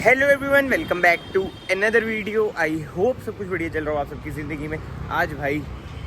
Hello everyone, welcome back to another video. I hope सब कुछ बढ़िया चल रहा हो आप सबकी ज़िंदगी में। आज भाई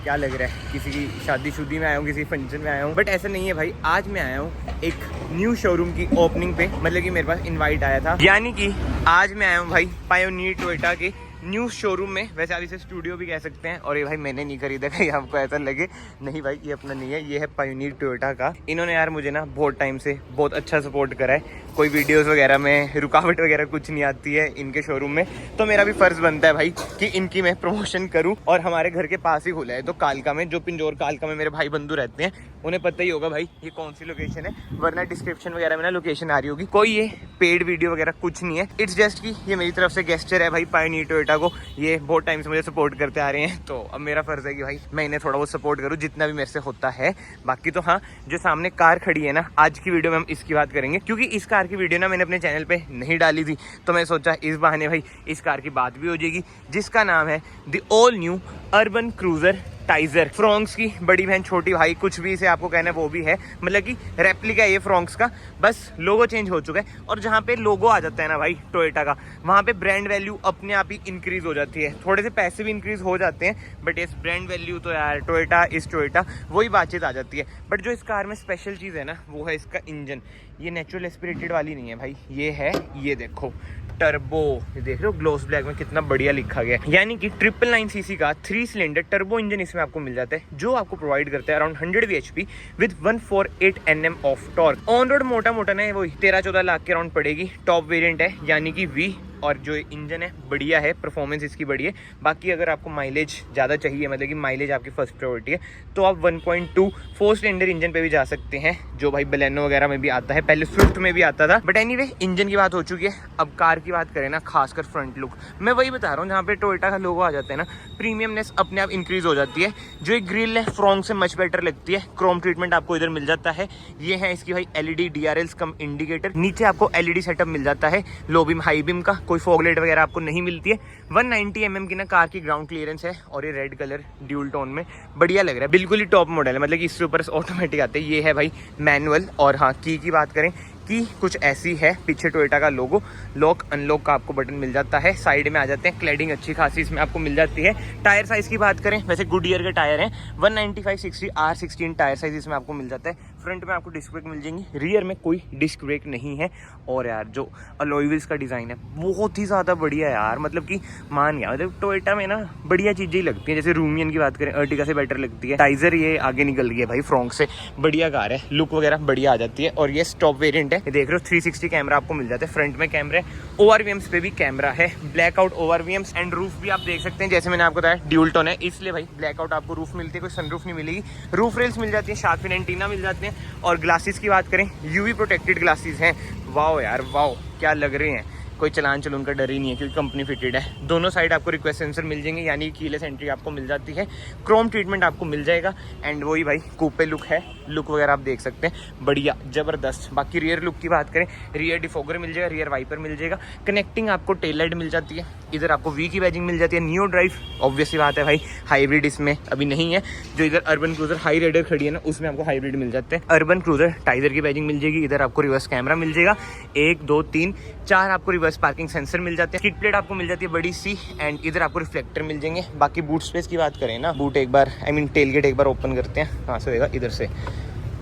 क्या लग रहा है, किसी की शादी में आया हूँ, किसी फंक्शन में आया हूँ, बट ऐसा नहीं है भाई। आज मैं आया हूँ एक न्यू शोरूम की ओपनिंग पे, मतलब कि मेरे पास इनवाइट आया था, यानी कि आज मैं आया हूँ भाई पायोनियर टोयोटा के न्यू शोरूम में। वैसे आप इसे स्टूडियो भी कह सकते हैं। और ये भाई मैंने नहीं खरीदा, कहीं आपको ऐसा लगे। नहीं भाई, ये अपना नहीं है, ये है पायोनियर टोयोटा का। इन्होंने यार मुझे ना बहुत टाइम से बहुत अच्छा सपोर्ट करा है। कोई वीडियोस वगैरह में रुकावट वगैरह कुछ नहीं आती है इनके शोरूम में, तो मेरा भी फर्ज बनता है भाई कि इनकी मैं प्रमोशन करूं। और हमारे घर के पास ही खुला है, तो कालका में, जो पिंजौर कालका में मेरे भाई बंधु रहते हैं, उन्हें पता ही होगा भाई ये कौन सी लोकेशन है, वरना डिस्क्रिप्शन वगैरह में ना लोकेशन आ रही होगी। कोई ये पेड वीडियो वगैरह कुछ नहीं है, इट्स जस्ट कि ये मेरी तरफ से गेस्चर है भाई पायोनियर टोयोटा को। ये बहुत टाइम से मुझे सपोर्ट करते आ रहे हैं, तो अब मेरा फर्ज है कि भाई मैं इन्हें थोड़ा बहुत सपोर्ट करूँ, जितना भी मेरे से होता है। बाकी तो हाँ, जो सामने कार खड़ी है ना, आज की वीडियो में हम इसकी बात करेंगे, क्योंकि इस कार की वीडियो ना मैंने अपने चैनल पे नहीं डाली थी, तो मैं सोचा इस बहाने भाई इस कार की बात भी हो जाएगी, जिसका नाम है the all new urban cruiser Taisor. Fronx की बड़ी बहन, छोटी भाई, कुछ भी इसे आपको कहना है वो भी है, मतलब कि रेप्लिका है ये फ्रोंक्स का, बस लोगो चेंज हो चुका है। और जहाँ पे लोगो आ जाता है ना भाई टोयोटा का, वहाँ पे ब्रांड वैल्यू अपने आप ही इंक्रीज हो जाती है। थोड़े से पैसे भी इंक्रीज हो जाते हैं, बट इस ब्रांड वैल्यू तो यार टोयोटा इस टोयोटा वही बातचीत आ जाती है। बट जो इस कार में स्पेशल चीज़ है ना, वो है इसका इंजन। ये नेचुरल एस्पिरेटेड वाली नहीं है भाई, ये है, ये देखो टर्बो। ये देख रहे हो ग्लोस ब्लैक में कितना बढ़िया लिखा गया है। यानी कि 999 सीसी का 3 सिलेंडर टर्बो इंजन इसमें आपको मिल जाता है, जो आपको प्रोवाइड करता है around 100 bhp with 148 Nm of torque. On road मोटा मोटा ना वही 13-14 लाख के अराउंड पड़ेगी। टॉप वेरिएंट है, यानी कि वी। और जो इंजन है बढ़िया है, परफॉर्मेंस इसकी बढ़िया है। बाकी अगर आपको माइलेज ज़्यादा चाहिए, मतलब कि माइलेज आपकी फर्स्ट प्रायोरिटी है, तो आप 1.2 4 सिलेंडर इंजन पे भी जा सकते हैं, जो भाई बलेनो वगैरह में भी आता है, पहले स्विफ्ट में भी आता था। बट एनीवे, इंजन की बात हो चुकी है, अब कार की बात करें ना, खासकर फ्रंट लुक, मैं वही बता रहा हूँ, जहाँ पे टोयोटा का लोगो आ जाता है ना, प्रीमियमनेस अपने आप इंक्रीज हो जाती है। जो एक ग्रिल है फ्रंट से मच बेटर लगती है। क्रोम ट्रीटमेंट आपको इधर मिल जाता है। ये है इसकी भाई LED DRLs कम इंडिकेटर। नीचे आपको LED सेटअप मिल जाता है, लो बीम हाई बीम का, कोई फॉगलाइट वगैरह आपको नहीं मिलती है। 190 mm की ना कार की ग्राउंड क्लियरेंस है, और ये रेड कलर ड्यूल टोन में बढ़िया लग रहा है, बिल्कुल ही टॉप मॉडल है। मतलब कि इससे ऊपर ऑटोमेटिक आते हैं। ये है भाई मैनुअल। और हाँ, की बात करें कि कुछ ऐसी है, पीछे टोयोटा का लोगो, लॉक अनलॉक का आपको बटन मिल जाता है, साइड में आ जाते हैं, क्लैडिंग अच्छी खासी इसमें आपको मिल जाती है। टायर साइज की बात करें, वैसे गुडियर के टायर हैं, 195/60 R16 टायर साइज इसमें आपको मिल जाता है। फ्रंट में आपको डिस्क ब्रेक मिल जाएंगी, रियर में कोई डिस्क ब्रेक नहीं है। और यार जो अलॉय व्हील्स का डिज़ाइन है बहुत ही ज़्यादा बढ़िया है यार, मतलब कि मान गया, मतलब टोयोटा में ना बढ़िया चीज़ें ही लगती हैं। जैसे रूमियन की बात करें, अर्टिगा से बेटर लगती है। टाइजर ये आगे निकल गई है भाई फ्रंट से, बढ़िया कार है, लुक वगैरह बढ़िया आ जाती है। और ये स्टॉप वेरिएंट है, देख रहे हो 360 कैमरा आपको मिल जाता है, फ्रंट में कैमरा है, ORVMs पे भी कैमरा है, ब्लैकआउट ORVMs। एंड रूफ भी आप देख सकते हैं, जैसे मैंने आपको बताया ड्यूल टोन है, इसलिए भाई ब्लैकआउट आपको रूफ मिलती है, कोई सनरूफ नहीं मिलेगी। रूफ रेल्स मिल जाती है, शार्क फिन एंटीना मिल जाते हैं। और ग्लासेस की बात करें, UV प्रोटेक्टेड ग्लासेस हैं। वाओ यार वाओ, क्या लग रहे हैं, कोई चलान चलून का डर ही नहीं है, क्योंकि कंपनी फिटेड है। दोनों साइड आपको रिक्वेस्ट सेंसर मिल जाएंगे, यानी कीलेस एंट्री आपको मिल जाती है। क्रोम ट्रीटमेंट आपको मिल जाएगा। एंड वही भाई कूपे लुक है, लुक वगैरह आप देख सकते हैं, बढ़िया ज़बरदस्त। बाकी रियर लुक की बात करें, रियर डिफोगर मिल जाएगा, रियर वाइपर मिल जाएगा, कनेक्टिंग आपको टेल लाइट मिल जाती है, इधर आपको वी की बैजिंग मिल जाती है। नियो ड्राइव ऑब्वियसली बात है भाई, हाइब्रिड इसमें अभी नहीं है। जो इधर अर्बन क्रूजर हाई राइडर खड़ी है ना, उसमें आपको हाइब्रिड मिल जाते हैं। अर्बन क्रूजर टाइजर की बैजिंग मिल जाएगी, इधर आपको रिवर्स कैमरा मिल जाएगा, 1 2 3 4 आपको रिवर्स पार्किंग सेंसर मिल जाते हैं। किट प्लेट आपको मिल जाती है बड़ी सी, एंड इधर आपको रिफ्लेक्टर मिल जाएंगे। बाकी बूट स्पेस की बात करें ना, बूट एक बार टेल गेट एक बार ओपन करते हैं, कहाँ से होएगा, इधर से।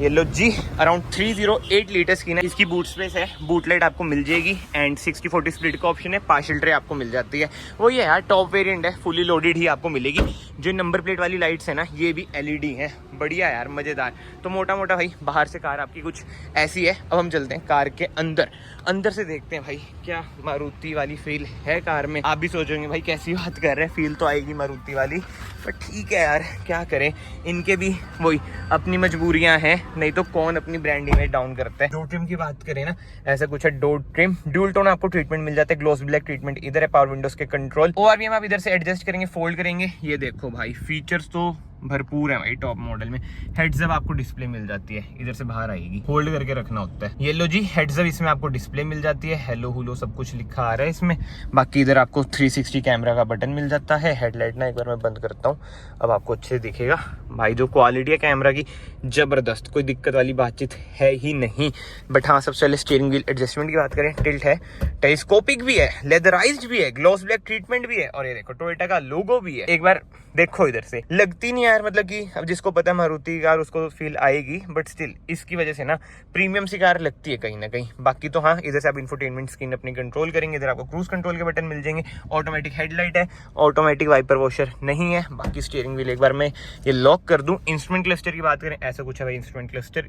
ये लो जी, अराउंड 308 लीटर्स की ना इसकी बूट स्पेस है। बूट लाइट आपको मिल जाएगी, एंड 60/40 स्प्लिट का ऑप्शन है, पार्शियल ट्रे आपको मिल जाती है। वही है यार, टॉप वेरिएंट है, फुली लोडेड ही आपको मिलेगी। जो नंबर प्लेट वाली लाइट्स है ना, ये भी LED है, बढ़िया यार, मज़ेदार। तो मोटा मोटा भाई बाहर से कार आपकी कुछ ऐसी है। अब हम चलते हैं कार के अंदर, अंदर से देखते हैं भाई क्या मारुति वाली फील है कार में। आप भी सोचेंगे भाई कैसी बात कर रहे हैं, फील तो आएगी मारुति वाली, पर ठीक है यार, क्या करें, इनके भी वही अपनी मजबूरियां हैं, नहीं तो कौन अपनी ब्रांड इमेज डाउन करता है। डोर ट्रिम की बात करें ना, ऐसा कुछ है डोर ट्रिम, ड्यूल टोन आपको ट्रीटमेंट मिल जाता है, ग्लोस ब्लैक ट्रीटमेंट इधर है, पावर विंडोज के कंट्रोल। ORVM आप इधर से एडजस्ट करेंगे, फोल्ड करेंगे। ये देखो भाई फीचर्स तो भरपूर है भाई टॉप मॉडल में। हेड्स अप आपको डिस्प्ले मिल जाती है, इधर से बाहर आएगी, होल्ड करके रखना होता है। ये लो जी हेड्स अप, इसमें आपको डिस्प्ले मिल जाती है, हेलो हुलो सब कुछ लिखा आ रहा है इसमें। बाकी इधर आपको 360 कैमरा का बटन मिल जाता है। हेडलाइट ना एक बार मैं बंद करता हूँ, अब आपको अच्छे से दिखेगा भाई। जो क्वालिटी है कैमरा की जबरदस्त, कोई दिक्कत वाली बातचीत है ही नहीं। बट हाँ सबसे पहले स्टीयरिंग व्हील एडजस्टमेंट की बात करें, टिल्ट है, टेलीस्कोपिक भी है, लेदराइज्ड भी है, ग्लॉस ब्लैक ट्रीटमेंट भी है, और ये देखो टोयोटा का लोगो भी है। एक बार देखो इधर से, लगती नहीं यार, मतलब कि अब जिसको पता है मारुति कार उसको फील आएगी, बट स्टिल इसकी वजह से ना प्रीमियम सी कार लगती है कहीं ना कहीं। बाकी तो हाँ इधर से आप इंफोटेनमेंट स्क्रीन अपनी कंट्रोल करेंगे, इधर आपको क्रूज कंट्रोल के बटन मिल जाएंगे, ऑटोमेटिक हेडलाइट है, ऑटोमेटिक वाइपर वॉशर नहीं है। बाकी स्टीयरिंग व्हील एक बार मैं ये लॉक कर दूं। इंस्ट्रूमेंट क्लस्टर की बात करें, ऐसा कुछ है भाई इंस्ट्रूमेंट क्लस्टर,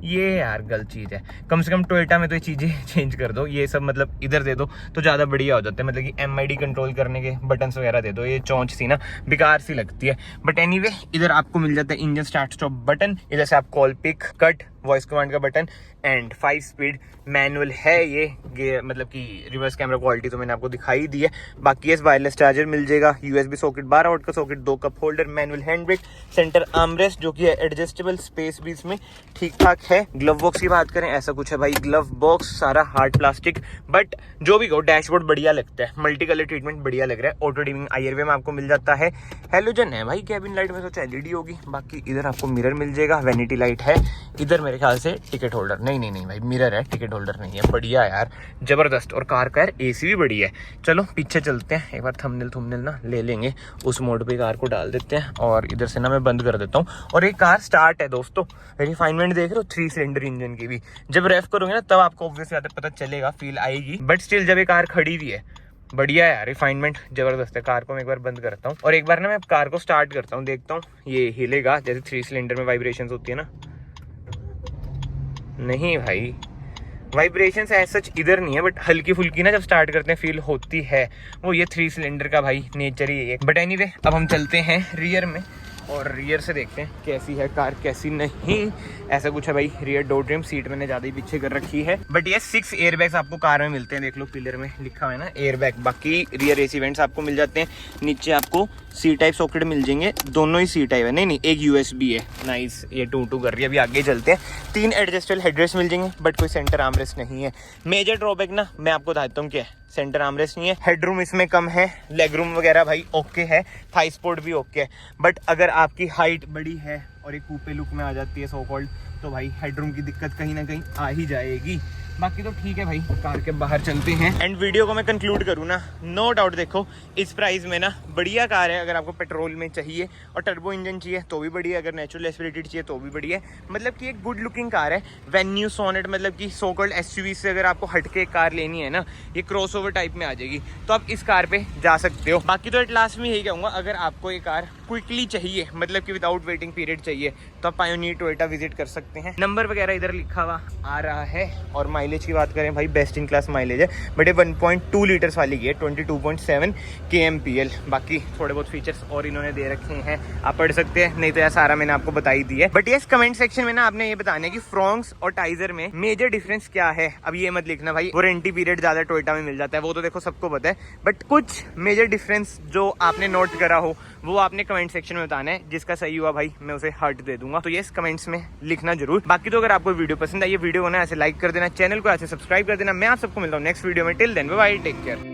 ये यार गलत चीज है। कम से कम टोयोटा में तो ये चीजें चेंज कर दो, ये सब मतलब इधर दे दो तो ज्यादा बढ़िया हो जाता है। मतलब कि MID कंट्रोल करने के बटन्स वगैरह दे दो, ये चौंच सी ना बेकार सी लगती है। बट एनीवे इधर आपको मिल जाता है इंजन स्टार्ट स्टॉप बटन, इधर से आप call pick cut voice command का बटन, एंड 5 स्पीड मैनुअल है ये मतलब कि रिवर्स कैमरा क्वालिटी तो मैंने आपको दिखाई दी है। बाकी ये वायरलेस चार्जर मिल जाएगा, USB सॉकेट, 12 वोल्ट का socket, 2 cup holder, manual hand brake, centre armrest जो कि है एडजस्टेबल, स्पेस भी इसमें ठीक ठाक है। ग्लव बॉक्स की बात करें, ऐसा कुछ है भाई, ग्लव बॉक्स सारा हार्ड प्लास्टिक, बट जो भी हो डैशबोर्ड बढ़िया लगता है, मल्टी कलर ट्रीटमेंट बढ़िया लग रहा है। ऑटो डिमिंग IRV में आपको मिल जाता है, हेलोजन है भाई, कैबिन लाइट में सोचा LED होगी। बाकी इधर आपको मिरर मिल जाएगा, वैनिटी लाइट है, इधर मेरे ख्याल से टिकट होल्डर नहीं भाई मिरर है, टिकट होल्डर नहीं है। बढ़िया यार जबरदस्त, और कार का यार AC भी बढ़िया है। चलो पीछे चलते हैं, एक बार थंबनेल ना ले लेंगे, उस मोड पे कार को डाल देते हैं, और इधर से ना मैं बंद कर देता हूँ। और एक कार स्टार्ट है दोस्तों, रिफाइनमेंट देख रहे हो 3 सिलेंडर इंजन की भी। जब रेफ करोगे ना तब आपको ऑब्वियसली पता चलेगा, फील आएगी, बट स्टिल जब ये कार खड़ी हुई है बढ़िया है, रिफाइनमेंट जबरदस्त है। कार को मैं एक बार बंद करता हूँ, और एक बार ना मैं कार को स्टार्ट करता हूँ, देखता हूँ ये हिलेगा जैसे 3 सिलेंडर में वाइब्रेशंस होती है ना। नहीं भाई वाइब्रेशंस ऐसा सच इधर नहीं है, बट हल्की फुल्की ना जब स्टार्ट करते हैं फील होती है, वो ये 3 सिलेंडर का भाई नेचर ही है। बट एनीवे अब हम चलते हैं रियर में, और रियर से देखते हैं कैसी है कार कैसी नहीं। ऐसा कुछ है भाई, रियर डोर ट्रिम, सीट मैंने ज्यादा ही पीछे कर रखी है, बट ये 6 एयरबैग्स आपको कार में मिलते हैं, देख लो पिलर में लिखा हुआ है ना एयरबैग। बाकी रियर AC वेंट्स आपको मिल जाते हैं, नीचे आपको C टाइप सॉकेट मिल जाएंगे, दोनों ही C टाइप है, नहीं एक USB है। नाइस, ये 2 कर रही है। अभी आगे चलते हैं, 3 एडजस्टेबल हेडरेस्ट मिल जाएंगे, बट कोई सेंटर आर्मरेस्ट नहीं है। मेजर ड्रॉबैक ना मैं आपको बताता हूँ क्या है, सेंटर आर्मरेस्ट नहीं है, हेडरूम इसमें कम है, लेग रूम वगैरह भाई ओके है, थाई सपोर्ट भी ओके है। बट अगर आपकी हाइट बड़ी है और एक कूपे लुक में आ जाती है सो कॉल्ड, तो भाई हेडरूम की दिक्कत कहीं ना कहीं आ ही जाएगी। बाकी तो ठीक है भाई, कार के बाहर चलते हैं। एंड वीडियो को मैं कंक्लूड करूँ ना, नो डाउट देखो इस प्राइस में ना बढ़िया कार है। अगर आपको पेट्रोल में चाहिए और टर्बो इंजन चाहिए तो भी बढ़िया, अगर नेचुरल एस्पिरेटेड चाहिए तो भी बढ़िया है। मतलब कि एक गुड लुकिंग कार है। वेन्यू सोनेट मतलब कि सो कॉल्ड SUV से अगर आपको हटके एक कार लेनी है ना, ये क्रॉसओवर टाइप में आ जाएगी, तो आप इस कार पे जा सकते हो। बाकी तो एट लास्ट में यही कहूँगा, अगर आपको ये कार क्विकली चाहिए, मतलब कि विदाउट वेटिंग पीरियड चाहिए, तो आप पायोनियर टोयोटा विजिट कर सकते हैं। नंबर वगैरह इधर लिखा हुआ आ रहा है। और माइलेज की बात करें भाई, बेस्ट इन क्लास माइलेज है, बट ये 1.2 लीटर्स वाली की है, 22.7 kmpl। बाकी थोड़े बहुत फीचर्स और इन्होंने दे रखे हैं, आप पढ़ सकते हैं, नहीं तो यार सारा मैंने आपको बता ही दिया है। बट ये कमेंट सेक्शन में ना आपने ये बताना है कि फ्रोंक्स और टाइजर में मेजर डिफरेंस क्या है। अब ये मत लिखना भाई वारंटी पीरियड ज्यादा टोयोटा में मिल जाता है, वो तो देखो सबको पता है, बट कुछ मेजर डिफरेंस जो आपने नोट करा हो वो आपने कमेंट सेक्शन में बताना है। जिसका सही हुआ भाई मैं उसे हार्ट दे दूंगा, तो ये कमेंट्स में लिखना जरूर। बाकी तो अगर आपको वीडियो पसंद आई, ये वीडियो को ना ऐसे लाइक कर देना, चैनल को ऐसे सब्सक्राइब कर देना। मैं आप सबको मिलता हूँ नेक्स्ट वीडियो में। Till then bye bye, take care.